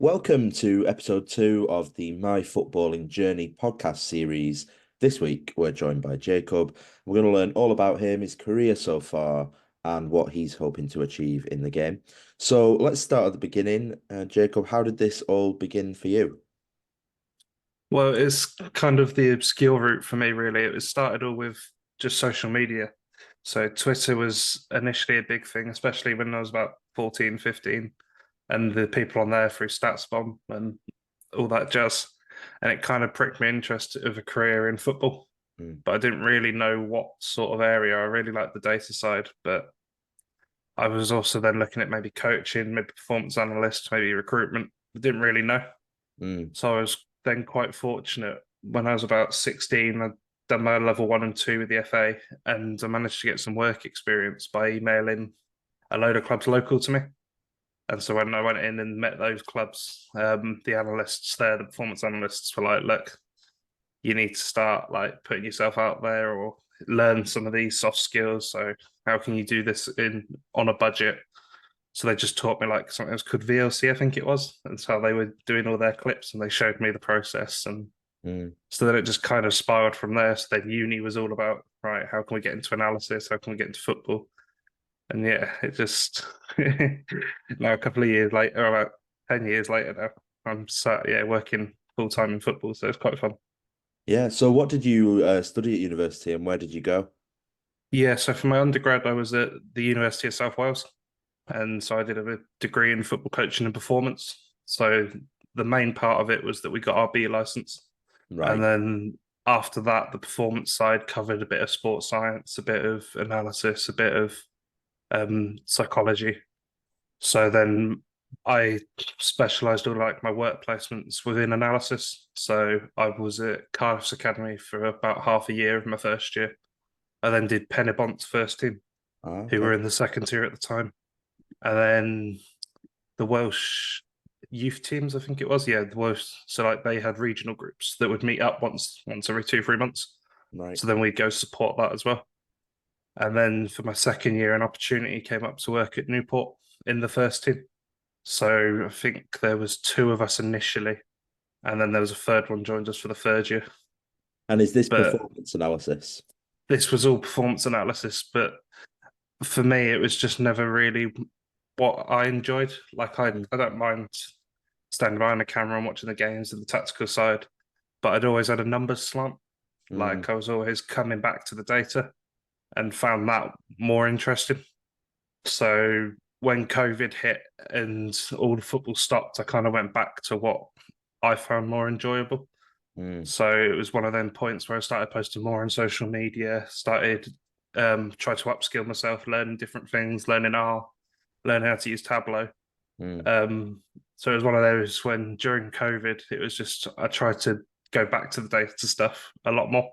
Welcome to episode 2 of the My Footballing Journey podcast series. This week, we're joined by Jacob. We're going to learn all about him, his career so far, and what he's hoping to achieve in the game. So let's start at the beginning. Jacob, how did this all begin for you? Well, it's kind of the obscure route for me, really. It was started all with just social media. So Twitter was initially a big thing, especially when I was about 14, 15, and the people on there through StatsBomb and all that jazz. And it kind of pricked my interest of a career in football. Mm, But I didn't really know what sort of area. I really liked the data side, but I was also then looking at maybe coaching, maybe performance analyst, maybe recruitment. I didn't really know. mm, So I was then quite fortunate when I was about 16. I'd done my level 1 and 2 with the FA, and I managed to get some work experience by emailing a load of clubs local to me. And so when I went in and met those clubs, the analysts there, the performance analysts were like, look, you need to start like putting yourself out there or learn some of these soft skills. So how can you do this in on a budget? So they just taught me like something that was called VLC, I think it was. And so they were doing all their clips and they showed me the process. And mm. so then it just kind of spiraled from there. So then uni was all about, right, how can we get into analysis? How can we get into football? And yeah, it just now a couple of years later, about 10 years later now, I'm sat, yeah, working full time in football. So it's quite fun. Yeah, so what did you study at university and where did you go? Yeah, so for my undergrad, I was at the University of South Wales. And so I did a degree in football coaching and performance. So the main part of it was that we got our B license. And Right. then after that, the performance side covered a bit of sports science, a bit of analysis, a bit of psychology. So then I specialized all like my work placements within analysis. So I was at Cardiff's Academy for about half a year of my first year. I then did Penybont's first team, Ah, who okay. were in the second tier at the time. And then the Welsh youth teams, I think it was. Yeah, the Welsh. So like they had regional groups that would meet up once every 2, 3 months. Right. So then we'd go support that as well. And then for my second year, an opportunity came up to work at Newport in the first team. So I think there was two of us initially, and then there was a third one joined us for the third year. And is this But performance analysis? this was all performance analysis. But for me, it was just never really what I enjoyed. Like Mm, I don't mind standing behind the camera and watching the games and the tactical side, but I'd always had a numbers slant. mm, Like I was always coming back to the data and found that more interesting. So when COVID hit and all the football stopped, I kind of went back to what I found more enjoyable. mm. So it was one of them points where I started posting more on social media, started try to upskill myself, learning different things, learning how to use Tableau. Mm. Um, so it was one of those when during COVID, it was just I tried to go back to the data stuff a lot more,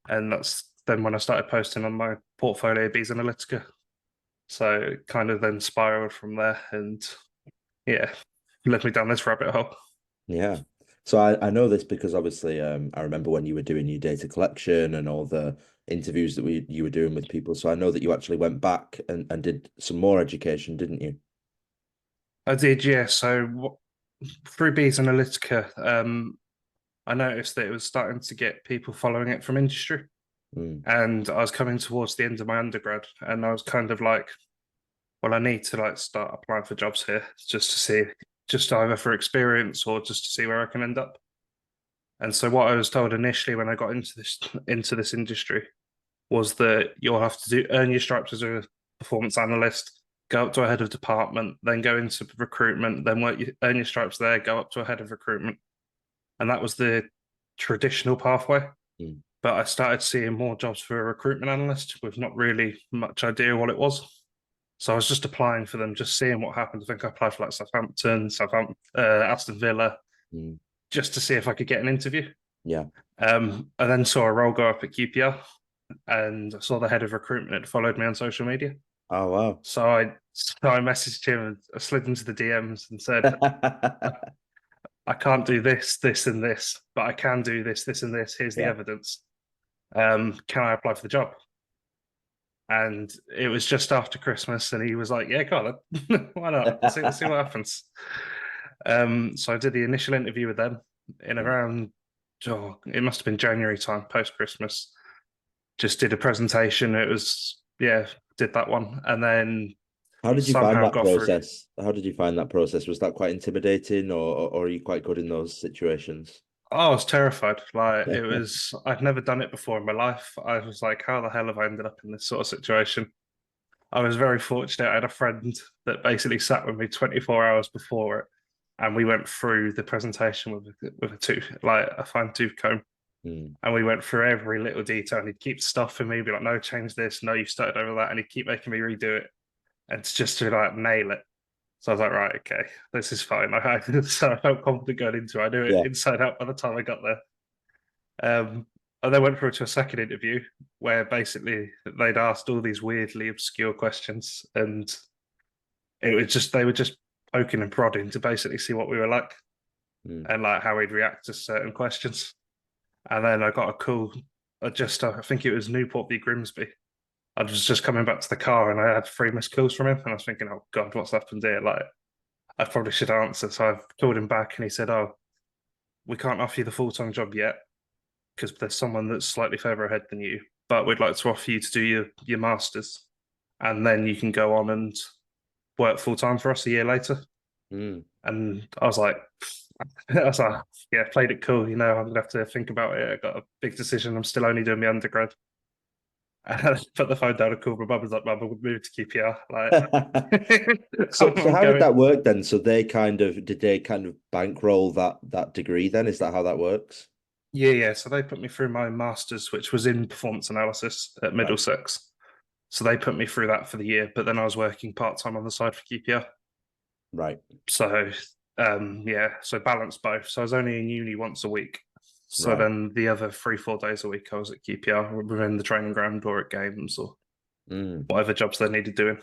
and that's then when I started posting on my portfolio Bees Analytica. So it kind of then spiraled from there, and yeah, led me down this rabbit hole. Yeah. So I know this because obviously I remember when you were doing your data collection and all the interviews that you were doing with people. So I know that you actually went back and did some more education, didn't you? I did, yeah. So through Bees Analytica, I noticed that it was starting to get people following it from industry. Mm, And I was coming towards the end of my undergrad, and I was kind of like, well, I need to like start applying for jobs here just to see, just either for experience or just to see where I can end up. And so what I was told initially when I got into this industry was that you'll have to earn your stripes as a performance analyst, go up to a head of department, then go into recruitment, then earn your stripes there, go up to a head of recruitment, and that was the traditional pathway. mm. But I started seeing more jobs for a recruitment analyst with not really much idea what it was. So I was just applying for them, just seeing what happened. I think I applied for like Aston Villa, Mm. just to see if I could get an interview. Yeah. I then saw a role go up at QPR, and I saw the head of recruitment had followed me on social media. Oh wow. So I messaged him and I slid into the DMs and said, I can't do this, this, and this, but I can do this, this, and this. Here's the Yeah. evidence. Can I apply for the job? And it was just after Christmas, and he was like, "Yeah, go on, then. Why not? See what happens." So I did the initial interview with them in Mm. around, it must have been January time, post Christmas. Just did a presentation. It was, yeah, did that one. And then How did you find somehow that got through. process? How did you find that process? Was that quite intimidating, or are you quite good in those situations? I was terrified. Like it was, I'd never done it before in my life. I was like, how the hell have I ended up in this sort of situation? I was very fortunate. I had a friend that basically sat with me 24 hours before it, and we went through the presentation with a tooth, like a fine tooth comb, Mm. and we went through every little detail. And he'd keep stopping me, be like, "No, change this. No, you started over that," and he'd keep making me redo it, and it's just to like nail it. So I was like, right, okay, this is fine. So I felt confident going into it. I knew it Yeah. inside out by the time I got there. And then went through to a second interview where basically they'd asked all these weirdly obscure questions, and it was just they were just poking and prodding to basically see what we were like Mm. and like how we'd react to certain questions. And then I got a call. I think it was Newport v Grimsby. I was just coming back to the car and I had 3 missed calls from him, and I was thinking, oh God, what's happened here? Like I probably should answer. So I've called him back and he said, oh, we can't offer you the full-time job yet because there's someone that's slightly further ahead than you, but we'd like to offer you to do your masters, and then you can go on and work full time for us a year later. Mm. And I was like, yeah, played it cool. I'm gonna have to think about it. I got a big decision. I'm still only doing my undergrad. And I put the phone down and called my mum. Was like, "Mum, we'll move to QPR." Like, So I'm how did going. that work then? So did they kind of bankroll that degree then? Is that how that works? Yeah, yeah. So they put me through my masters, which was in performance analysis at Right. Middlesex. So they put me through that for the year, but then I was working part time on the side for QPR. Right. So yeah, so balance both. So I was only in uni once a week. So Right. then the other 3, 4 days a week I was at QPR within the training ground or at games or Mm. whatever jobs they needed doing.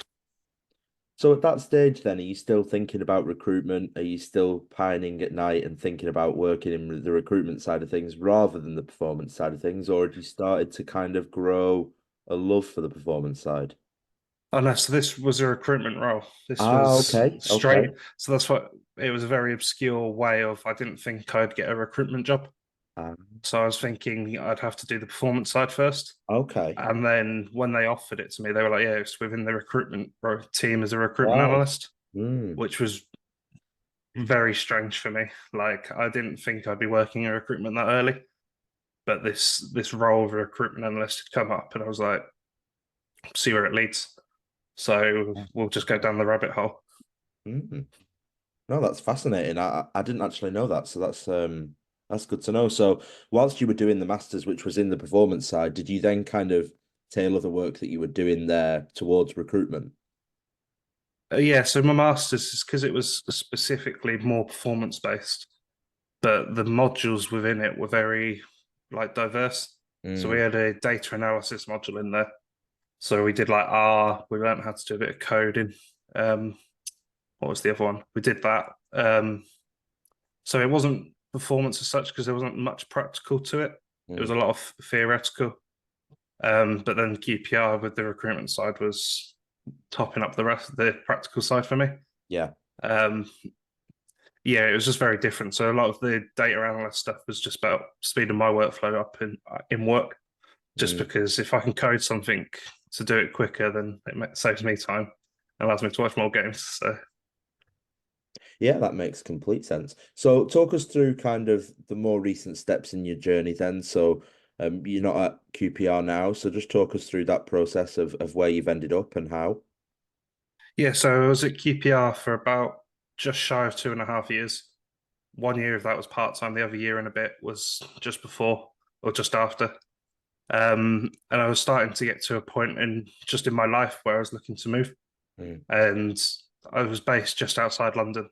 So at that stage then, are you still thinking about recruitment? Are you still pining at night and thinking about working in the recruitment side of things rather than the performance side of things? Or had you started to kind of grow a love for the performance side? Oh no, so this was a recruitment role. This Ah, was okay. straight. Okay. So that's what it was, a very obscure way of I didn't think I'd get a recruitment job. Ah, So I was thinking I'd have to do the performance side first. okay. And then when they offered it to me, they were like, yeah, it's within the recruitment team as a recruitment Right. analyst, Mm. which was very strange for me. Like I didn't think I'd be working in recruitment that early, but this role of a recruitment analyst had come up, and I was like, see where it leads. So we'll just go down the rabbit hole. Mm. No, that's fascinating. I didn't actually know that, so that's good to know. So whilst you were doing the masters, which was in the performance side, did you then kind of tailor the work that you were doing there towards recruitment? Yeah, so my master's is because it was specifically more performance based, but the modules within it were very like diverse. So we Mm. had a data analysis module in there. So we did like R, we learned how to do a bit of coding. Um, what was the other one? We did that. So it wasn't performance as such because there wasn't much practical to it. It was Mm. a lot of theoretical. But then QPR with the recruitment side was topping up the rest of the practical side for me. Yeah. Um, yeah, it was just very different. So a lot of the data analyst stuff was just about speeding my workflow up in work. Just Mm. because if I can code something to do it quicker, then it saves me time and allows me to watch more games. So Yeah, that makes complete sense. So talk us through kind of the more recent steps in your journey then. So you're not at QPR now, so just talk us through that process of where you've ended up and how. yeah, so I was at QPR for about just shy of 2.5 years. 1 year of that was part time. The other year and a bit was just before or just after. And I was starting to get to a point in my life where I was looking to move, Mm. and I was based just outside London,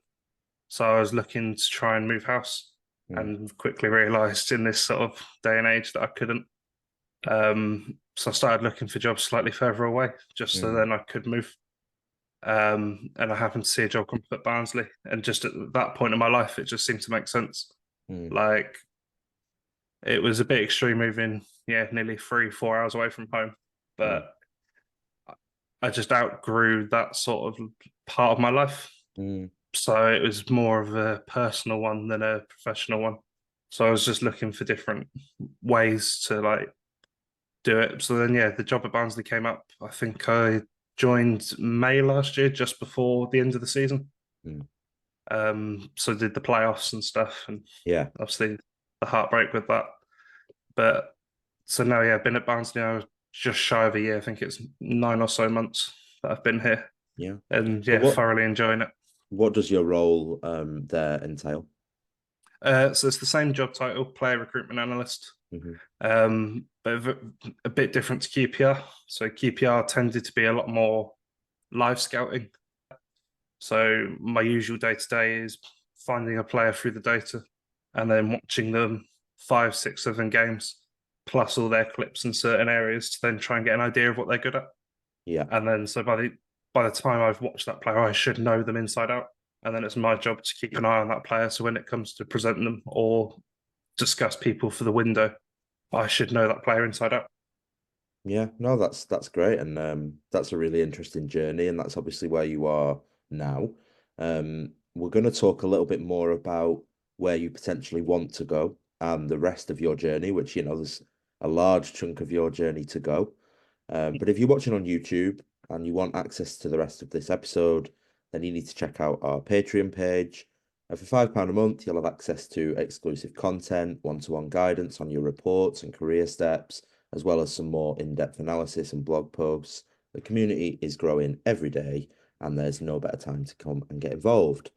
so I was looking to try and move house, Mm. and quickly realised in this sort of day and age that I couldn't. So I started looking for jobs slightly further away, just so Mm. then I could move. And I happened to see a job come up at Barnsley, and just at that point in my life, it just seemed to make sense. Mm. Like it was a bit extreme moving, yeah, nearly 3, 4 hours away from home, Mm. but I just outgrew that sort of part of my life. Mm. So it was more of a personal one than a professional one. So I was just looking for different ways to like do it. So then, yeah, the job at Barnsley came up. I think I joined May last year, just before the end of the season. Mm. So did the playoffs and stuff, and Yeah, obviously the heartbreak with that. But so now, yeah, I've been at Barnsley now just shy of a year. I think it's 9 or so months that I've been here, yeah. and So yeah, thoroughly enjoying it. what does your role there entail? So it's the same job title, player recruitment analyst, Hmm. but a bit different to QPR. So QPR tended to be a lot more live scouting. So my usual day to day is finding a player through the data and then watching them 5, 6, 7 games, plus all their clips in certain areas to then try and get an idea of what they're good at. Yeah, And then so by the time I've watched that player, I should know them inside out. And then it's my job to keep an eye on that player. So when it comes to presenting them or discuss people for the window, I should know that player inside out. yeah. No, that's great, and that's a really interesting journey, and that's obviously where you are now. We're going to talk a little bit more about where you potentially want to go and the rest of your journey, which there's a large chunk of your journey to go. But if you're watching on YouTube and you want access to the rest of this episode, then you need to check out our Patreon page. For £5 a month, you'll have access to exclusive content, one-to-one guidance on your reports and career steps, as well as some more in-depth analysis and blog posts. The community is growing every day, and there's no better time to come and get involved.